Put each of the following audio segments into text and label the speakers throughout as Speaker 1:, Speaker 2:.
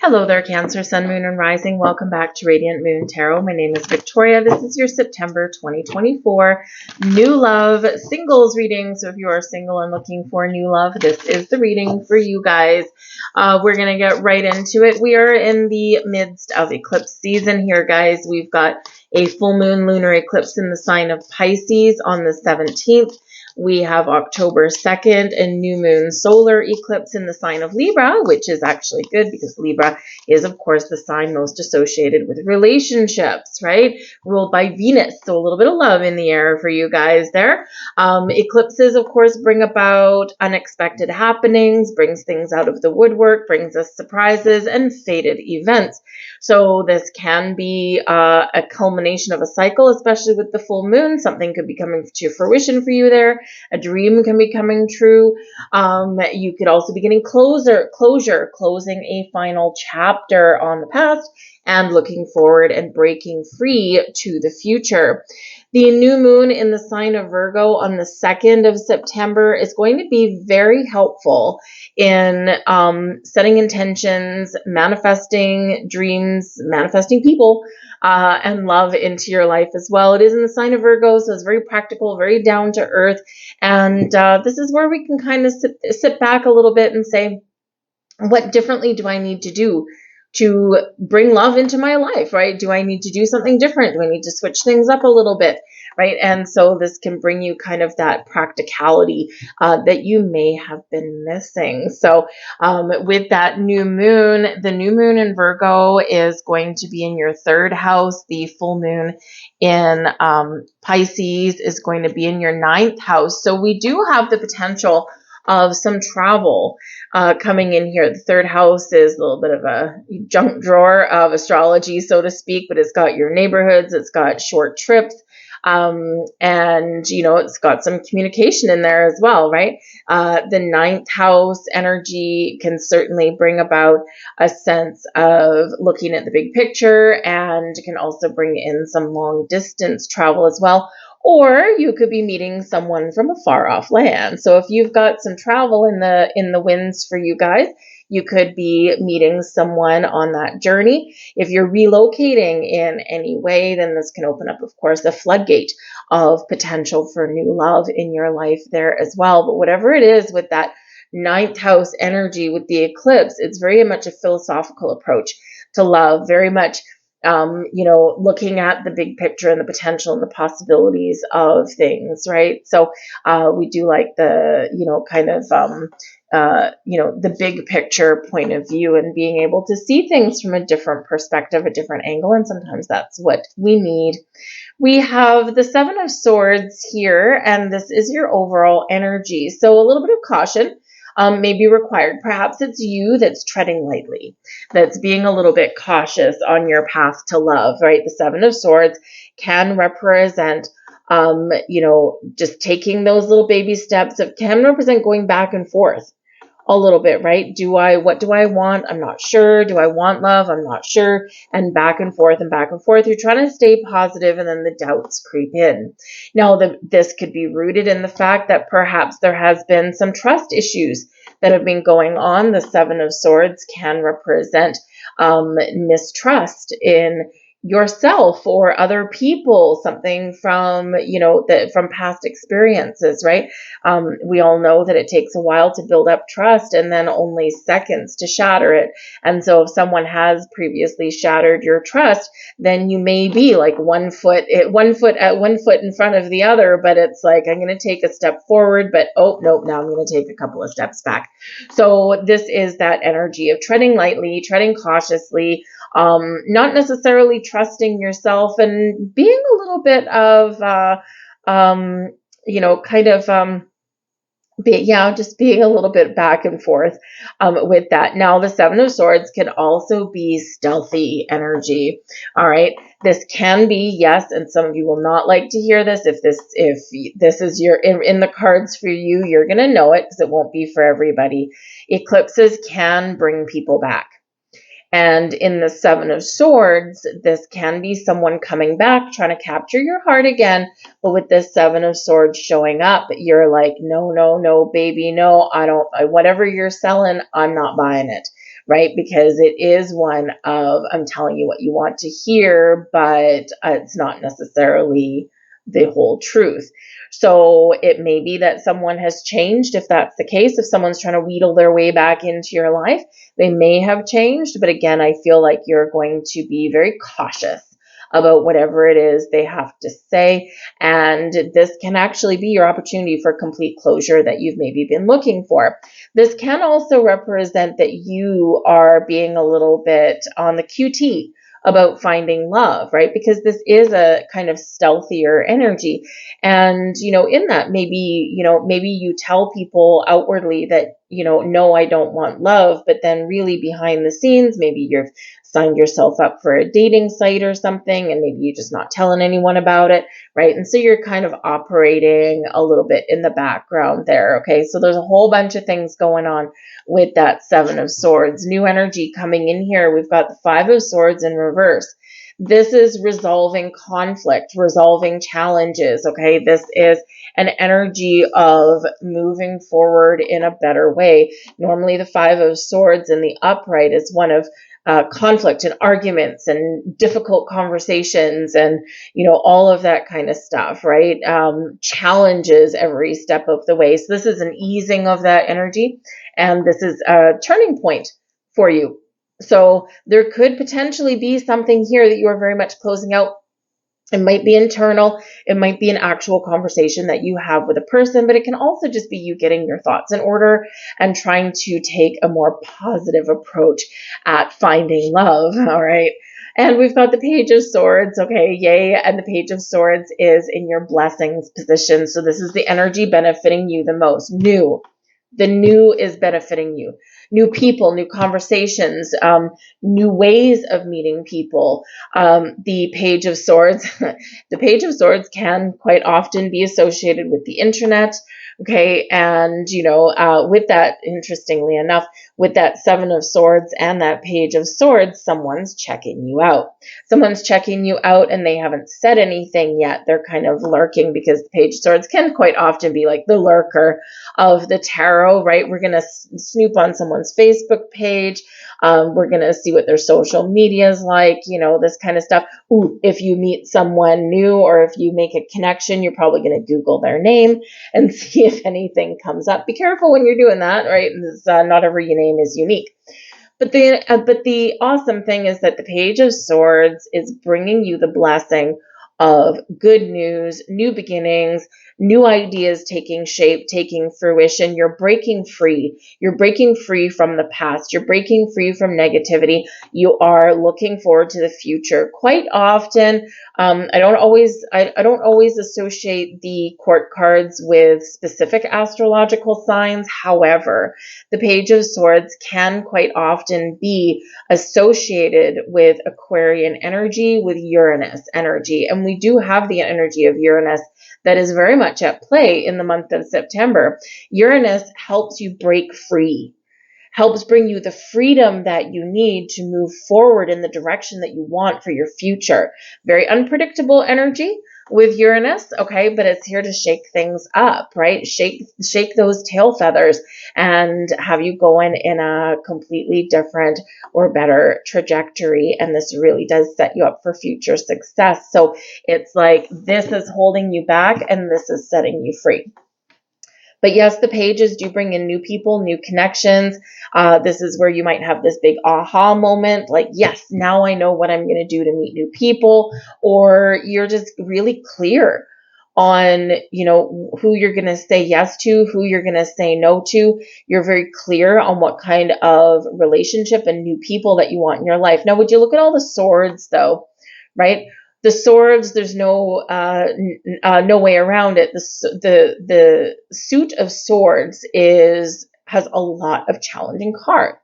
Speaker 1: Hello there, Cancer, Sun, Moon, and Rising. Welcome back to Radiant Moon Tarot. My name is Victoria. This is your September 2024 new love singles reading. So if you are single and looking for new love, this is the reading for you guys. We're going to get right into it. We are in the midst of eclipse season here, guys. We've got a full moon lunar eclipse in the sign of Pisces on the 17th. We have October 2nd, a new moon solar eclipse in the sign of Libra, which is actually good because Libra is, of course, the sign most associated with relationships, right? Ruled by Venus. So a little bit of love in the air for you guys there. Eclipses, of course, bring about unexpected happenings, brings things out of the woodwork, brings us surprises and fated events. So this can be a culmination of a cycle, especially with the full moon. Something could be coming to fruition for you there. A dream can be coming true. You could also be getting closing a final chapter on the past and looking forward and breaking free to the future. The new moon in the sign of Virgo on the 2nd of September is going to be very helpful in setting intentions, manifesting dreams, manifesting people, and love into your life as well. It is in the sign of Virgo, so it's very practical, very down to earth. And this is where we can kind of sit back a little bit and say, what differently do I need to do to bring love into my life, right? Do I need to do something different? Do I need to switch things up a little bit, right? And so this can bring you kind of that practicality that you may have been missing. So with that new moon, the new moon in Virgo is going to be in your 3rd house. The full moon in Pisces is going to be in your 9th house. So we do have the potential of some travel coming in here. The 3rd house is a little bit of a junk drawer of astrology, so to speak, but it's got your neighborhoods, it's got short trips, and, you know, it's got some communication in there as well, right? The 9th house energy can certainly bring about a sense of looking at the big picture and can also bring in some long distance travel as well. Or you could be meeting someone from a far off land. So if you've got some travel in the winds for you guys, you could be meeting someone on that journey. If you're relocating in any way, then this can open up, of course, a floodgate of potential for new love in your life there as well. But whatever it is with that 9th house energy with the eclipse, it's very much a philosophical approach to love, very much looking at the big picture and the potential and the possibilities of things, right? So we do like the, the big picture point of view and being able to see things from a different perspective, a different angle. And sometimes that's what we need. We have the 7 of Swords here, and this is your overall energy. So a little bit of caution may be required. Perhaps it's you that's treading lightly, that's being a little bit cautious on your path to love, right? The 7 of Swords can represent, just taking those little baby steps. It can represent going back and forth a little bit, right? What do I want? I'm not sure. Do I want love? I'm not sure. And back and forth and back and forth. You're trying to stay positive, and then the doubts creep in. Now, this could be rooted in the fact that perhaps there has been some trust issues that have been going on. The 7 of Swords can represent mistrust in yourself or other people, something from, from past experiences, right? We all know that it takes a while to build up trust and then only seconds to shatter it. And so if someone has previously shattered your trust, then you may be like one foot in front of the other, but it's like, I'm going to take a step forward, but oh, nope, now I'm going to take a couple of steps back. So this is that energy of treading lightly, treading cautiously, not necessarily trusting yourself, and being a little bit of, just being a little bit back and forth with that. Now, the 7 of Swords can also be stealthy energy. All right. This can be, yes, and some of you will not like to hear this. If this is in the cards for you, you're going to know it because it won't be for everybody. Eclipses can bring people back. And in the 7 of Swords, this can be someone coming back, trying to capture your heart again. But with this 7 of Swords showing up, you're like, no, baby, no, I don't, whatever you're selling, I'm not buying it. right? Because it is one of, I'm telling you what you want to hear, but it's not necessarily the whole truth. So it may be that someone has changed. If that's the case, if someone's trying to wheedle their way back into your life, they may have changed. But again, I feel like you're going to be very cautious about whatever it is they have to say. And this can actually be your opportunity for complete closure that you've maybe been looking for. This can also represent that you are being a little bit on the QT about finding love, right? Because this is a kind of stealthier energy. And, in that, maybe you tell people outwardly that, no, I don't want love. But then really behind the scenes, maybe you've signed yourself up for a dating site or something, and maybe you're just not telling anyone about it, right? And so you're kind of operating a little bit in the background there, okay? So there's a whole bunch of things going on with that Seven of Swords. New energy coming in here. We've got the Five of Swords in reverse. This is resolving conflict, resolving challenges, okay? This is an energy of moving forward in a better way. Normally the Five of Swords in the upright is one of conflict and arguments and difficult conversations and, all of that kind of stuff, right? Challenges every step of the way. So this is an easing of that energy, and this is a turning point for you. So there could potentially be something here that you are very much closing out. It might be internal. It might be an actual conversation that you have with a person, but it can also just be you getting your thoughts in order and trying to take a more positive approach at finding love. All right. And we've got the Page of Swords. Okay. Yay. And the Page of Swords is in your blessings position. So this is the energy benefiting you the most. New. The new is benefiting you. New people, new conversations, new ways of meeting people. The Page of Swords, the Page of Swords can quite often be associated with the internet. Okay. And, with that, interestingly enough, with that Seven of Swords and that Page of Swords, someone's checking you out. Someone's checking you out and they haven't said anything yet. They're kind of lurking, because the Page of Swords can quite often be like the lurker of the tarot, right? We're going to snoop on someone's Facebook page. We're going to see what their social media is like, this kind of stuff. Ooh, if you meet someone new or if you make a connection, you're probably going to Google their name and see if anything comes up. Be careful when you're doing that, right? Not every name is unique. But the awesome thing is that the Page of Swords is bringing you the blessing of good news, new beginnings, new ideas taking shape, taking fruition. You're breaking free. You're breaking free from the past. You're breaking free from negativity. You are looking forward to the future. Quite often, I don't always associate the court cards with specific astrological signs. However, the Page of Swords can quite often be associated with Aquarian energy, with Uranus energy. And we do have the energy of Uranus that is very much at play in the month of September. Uranus helps you break free, helps bring you the freedom that you need to move forward in the direction that you want for your future. Very unpredictable energy with Uranus, okay, but it's here to shake things up, right? Shake those tail feathers and have you going in a completely different or better trajectory. And this really does set you up for future success. So it's like this is holding you back and this is setting you free. But yes, the pages do bring in new people, new connections. This is where you might have this big aha moment, like, yes, now I know what I'm going to do to meet new people. Or you're just really clear on, who you're going to say yes to, who you're going to say no to. You're very clear on what kind of relationship and new people that you want in your life. Now, would you look at all the swords, though, right? The swords, there's no way around it. The suit of swords has a lot of challenging cards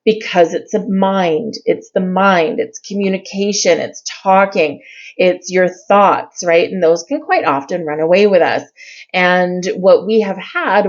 Speaker 1: because it's the mind, it's communication, it's talking, it's your thoughts, right? And those can quite often run away with us. And what we have had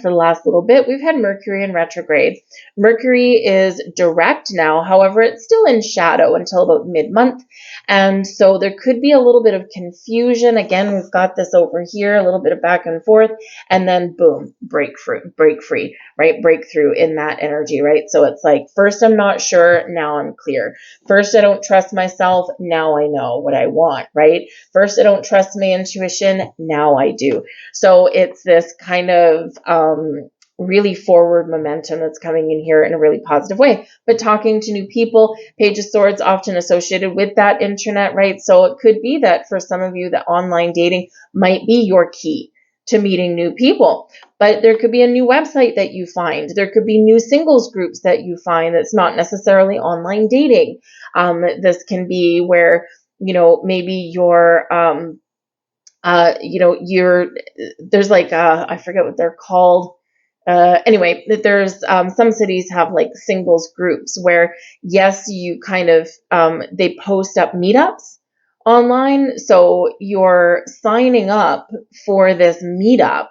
Speaker 1: for the last little bit, we've had Mercury in retrograde. Mercury is direct now. However, it's still in shadow until about mid-month. And so there could be a little bit of confusion. Again, we've got this over here, a little bit of back and forth, and then boom, break free, right? Breakthrough in that that energy, right? So it's like, first I'm not sure, now I'm clear. First I don't trust myself, now I know what I want, right? First I don't trust my intuition, now I do. So it's this kind of really forward momentum that's coming in here in a really positive way. But talking to new people, Page of Swords often associated with that internet, right? So it could be that for some of you, that online dating might be your key to meeting new people. But there could be a new website that you find. There could be new singles groups that you find that's not necessarily online dating. This can be where, maybe you're, there's like, I forget what they're called. Anyway, there's some cities have like singles groups where, yes, you kind of, they post up meetups online. So you're signing up for this meetup,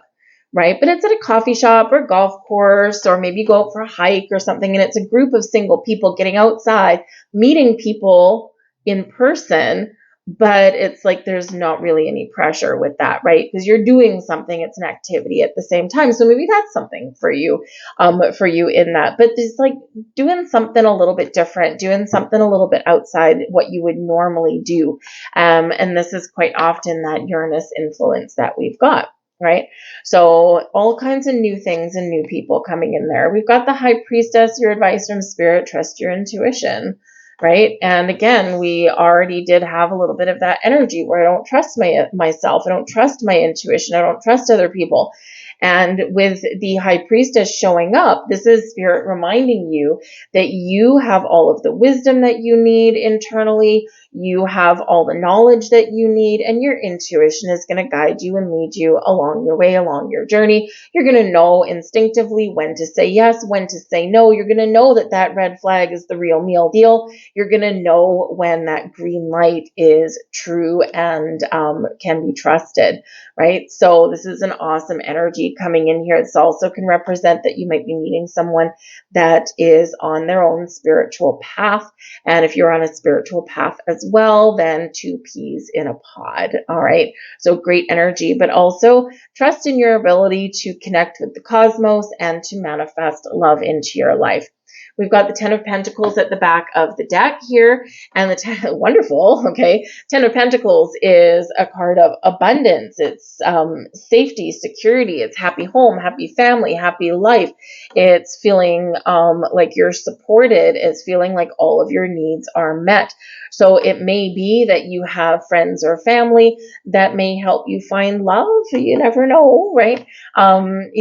Speaker 1: right? But it's at a coffee shop or golf course, or maybe you go out for a hike or something. And it's a group of single people getting outside, meeting people in person. But it's like there's not really any pressure with that, right? Because you're doing something, it's an activity at the same time. So maybe that's something for you in that. But it's like doing something a little bit different, doing something a little bit outside what you would normally do. And this is quite often that Uranus influence that we've got. Right? So all kinds of new things and new people coming in there. We've got the High Priestess, your advice from Spirit, trust your intuition. Right? And again, we already did have a little bit of that energy where I don't trust myself. I don't trust my intuition. I don't trust other people. And with the High Priestess showing up, this is Spirit reminding you that you have all of the wisdom that you need internally. You have all the knowledge that you need, and your intuition is going to guide you and lead you along your way, along your journey. You're going to know instinctively when to say yes, when to say no. You're going to know that that red flag is the real meal deal. You're going to know when that green light is true and can be trusted, right? So this is an awesome energy coming in here. It also can represent that you might be meeting someone that is on their own spiritual path. And if you're on a spiritual path as well, then two peas in a pod. All right. So great energy, but also trust in your ability to connect with the cosmos and to manifest love into your life. We've got the Ten of Pentacles at the back of the deck here, and the wonderful, okay, Ten of Pentacles is a card of abundance. It's safety, security. It's happy home, happy family, happy life. It's feeling like you're supported. It's feeling like all of your needs are met. So it may be that you have friends or family that may help you find love. You never know, right?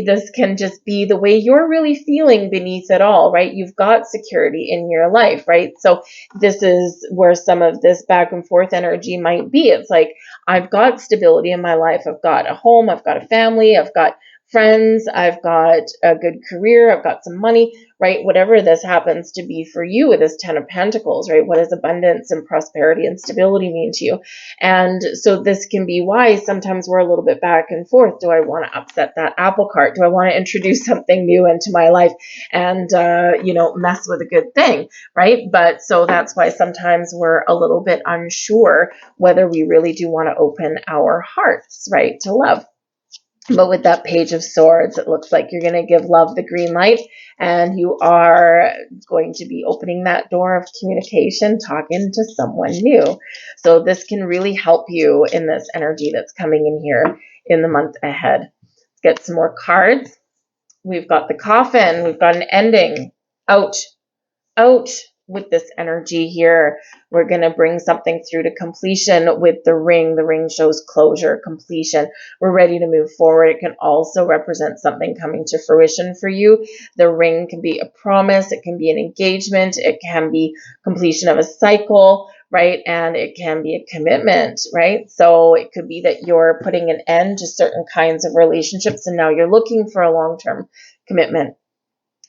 Speaker 1: This can just be the way you're really feeling beneath it all, right? You've got security in your life, right? So this is where some of this back and forth energy might be. It's like, I've got stability in my life. I've got a home. I've got a family. I've got friends. I've got a good career. I've got some money, right? Whatever this happens to be for you with this Ten of Pentacles, right? What does abundance and prosperity and stability mean to you? And so this can be why sometimes we're a little bit back and forth. Do I want to upset that apple cart? Do I want to introduce something new into my life and, mess with a good thing, right? But so that's why sometimes we're a little bit unsure whether we really do want to open our hearts, right, to love. But with that Page of Swords, it looks like you're going to give love the green light, and you are going to be opening that door of communication, talking to someone new. So this can really help you in this energy that's coming in here in the month ahead. Let's get some more cards. We've got the Coffin. We've got an ending. Ouch. Ouch. With this energy here, we're going to bring something through to completion with the Ring. The Ring shows closure, completion. We're ready to move forward. It can also represent something coming to fruition for you. The Ring can be a promise. It can be an engagement. It can be completion of a cycle, right? And it can be a commitment, right? So it could be that you're putting an end to certain kinds of relationships, and now you're looking for a long-term commitment.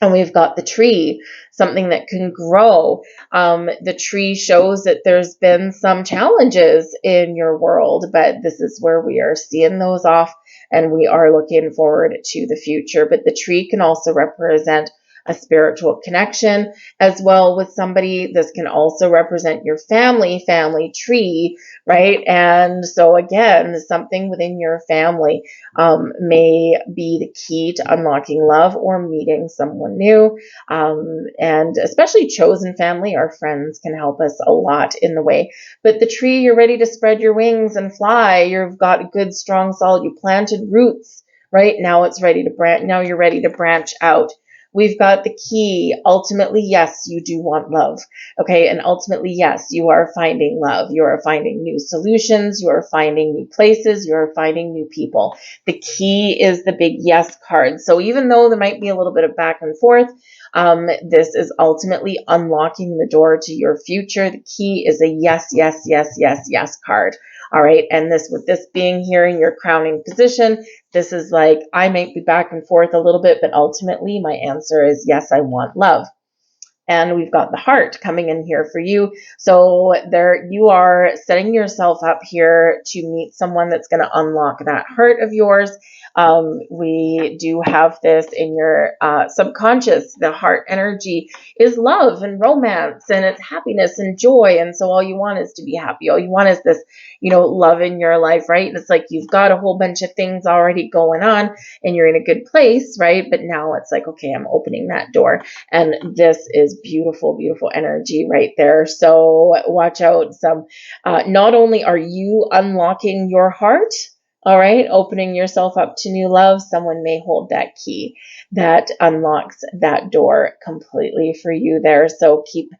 Speaker 1: And we've got the tree, something that can grow. The tree shows that there's been some challenges in your world, but this is where we are seeing those off, and we are looking forward to the future. But the tree can also represent a spiritual connection as well with somebody. This can also represent your family tree, right? And so again, something within your family may be the key to unlocking love or meeting someone new. And especially chosen family, our friends can help us a lot in the way. But the tree, you're ready to spread your wings and fly. You've got good, strong, solid, you planted roots, right? Now it's ready to branch. Now you're ready to branch out. We've got the key. Ultimately, yes, you do want love. Okay. And ultimately, yes, you are finding love. You are finding new solutions. You are finding new places. You are finding new people. The key is the big yes card. So even though there might be a little bit of back and forth, this is ultimately unlocking the door to your future. The key is a yes, yes, yes, yes, yes card. All right. And this, with this being here in your crowning position, this is like, I might be back and forth a little bit, but ultimately my answer is yes, I want love. And we've got the heart coming in here for you. So there you are, setting yourself up here to meet someone that's going to unlock that heart of yours. We do have this in your subconscious. The heart energy is love and romance, and it's happiness and joy. And so all you want is to be happy. All you want is this, love in your life, right? And it's like you've got a whole bunch of things already going on and you're in a good place, right? But now it's like, okay, I'm opening that door. And this is beautiful, beautiful energy right there. So watch out. Not only are you unlocking your heart, all right, opening yourself up to new love, someone may hold that key that unlocks that door completely for you there. So keep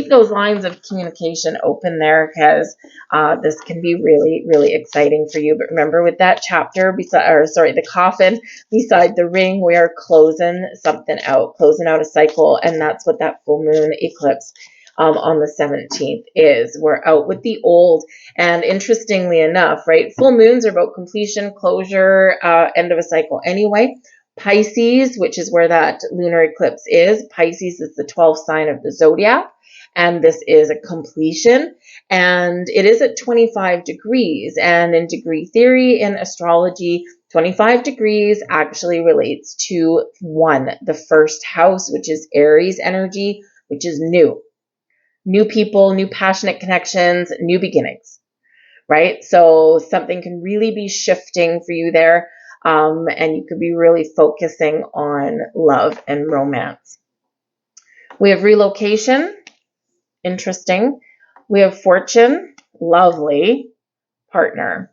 Speaker 1: those lines of communication open there, because this can be really, really exciting for you. But remember, with that chapter the coffin beside the ring, we are closing something out, closing out a cycle, and that's what that full moon eclipse on the 17th is. We're out with the old. And interestingly enough, right, full moons are about completion, closure, end of a cycle anyway. Pisces, which is where that lunar eclipse is. Pisces is the 12th sign of the zodiac, and this is a completion, and it is at 25 degrees. And in degree theory in astrology, 25 degrees actually relates to the first house, which is Aries energy, which is new people, new passionate connections, new beginnings, right? So something can really be shifting for you there. And you could be really focusing on love and romance. We have relocation. Interesting. We have fortune. Lovely. Partner.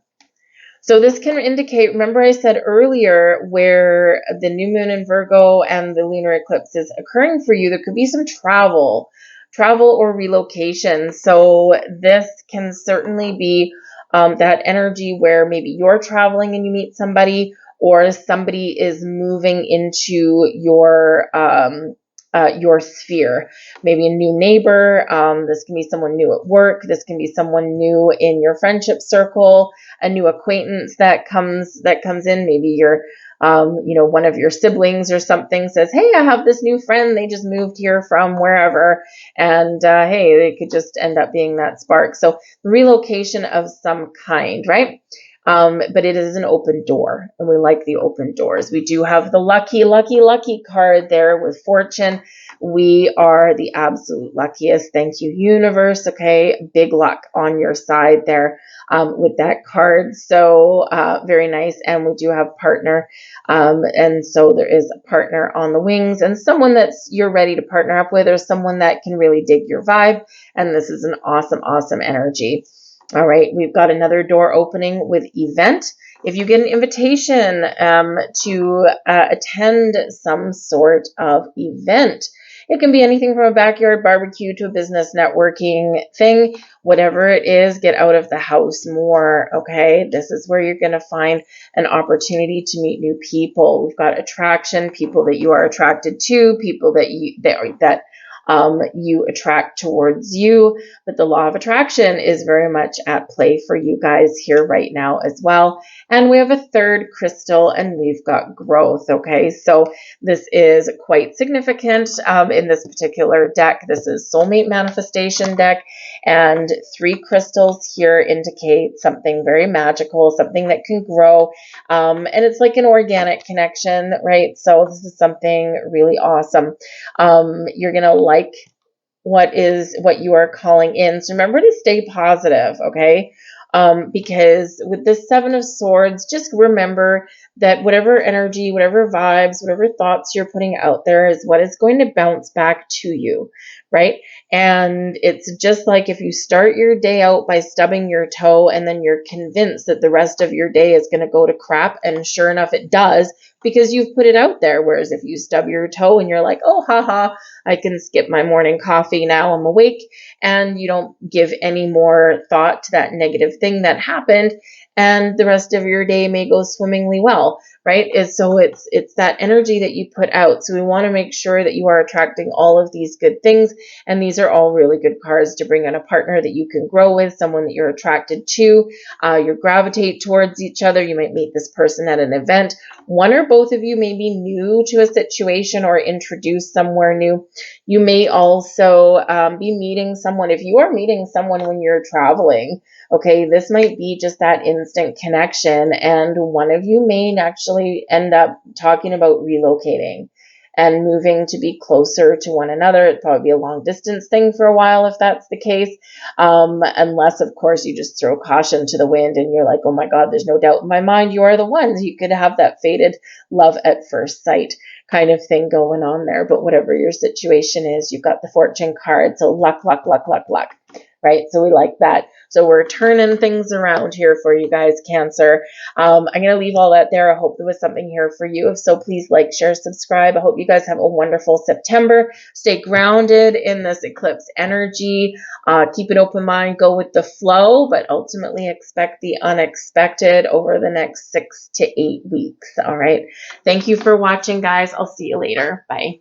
Speaker 1: So this can indicate, remember I said earlier, where the new moon in Virgo and the lunar eclipse is occurring for you, there could be some travel or relocation. So this can certainly be that energy where maybe you're traveling and you meet somebody, or somebody is moving into your sphere. Maybe a new neighbor. This can be someone new at work. This can be someone new in your friendship circle, a new acquaintance that comes in. Maybe you're one of your siblings or something says, hey, I have this new friend. They just moved here from wherever. And hey, they could just end up being that spark. So relocation of some kind, right? But it is an open door, and we like the open doors. We do have the lucky, lucky, lucky card there with fortune. We are the absolute luckiest. Thank you, universe. Okay. Big luck on your side there with that card. So very nice. And we do have partner. And so there is a partner on the wings, and someone that's you're ready to partner up with, or someone that can really dig your vibe. And this is an awesome, awesome energy. All right, we've got another door opening with event. If you get an invitation to attend some sort of event, it can be anything from a backyard barbecue to a business networking thing. Whatever it is, get out of the house more, okay? This is where you're going to find an opportunity to meet new people. We've got attraction, people that you are attracted to, people that you attract towards you. But the law of attraction is very much at play for you guys here right now as well. And we have a third crystal, and we've got growth. Okay, so this is quite significant in this particular deck. This is soulmate manifestation deck, and 3 crystals here indicate something very magical, something that can grow, and it's like an organic connection, right? So this is something really awesome. You're gonna like what you are calling in. So remember to stay positive, okay? Because with this 7 of Swords, just remember that whatever energy, whatever vibes, whatever thoughts you're putting out there is what is going to bounce back to you, right? And it's just like if you start your day out by stubbing your toe and then you're convinced that the rest of your day is going to go to crap, and sure enough it does, because you've put it out there. Whereas if you stub your toe and you're like, oh, haha, I can skip my morning coffee now, I'm awake, and you don't give any more thought to that negative thing that happened, and the rest of your day may go swimmingly well, right? So it's that energy that you put out. So we want to make sure that you are attracting all of these good things, and these are all really good cards to bring on a partner that you can grow with, someone that you're attracted to. You gravitate towards each other. You might meet this person at an event. One or both of you may be new to a situation or introduced somewhere new. You may also be meeting someone. If you are meeting someone when you're traveling, okay, this might be just that instant connection, and one of you may actually end up talking about relocating and moving to be closer to one another. It'd probably be a long distance thing for a while if that's the case, unless, of course, you just throw caution to the wind and you're like, oh my God, there's no doubt in my mind you are the ones. You could have that fated love at first sight kind of thing going on there. But whatever your situation is, you've got the fortune card. So luck, luck, luck, luck, luck. Right? So we like that. So we're turning things around here for you guys, Cancer. I'm going to leave all that there. I hope there was something here for you. If so, please like, share, subscribe. I hope you guys have a wonderful September. Stay grounded in this eclipse energy. Keep an open mind. Go with the flow, but ultimately expect the unexpected over the next 6 to 8 weeks. All right. Thank you for watching, guys. I'll see you later. Bye.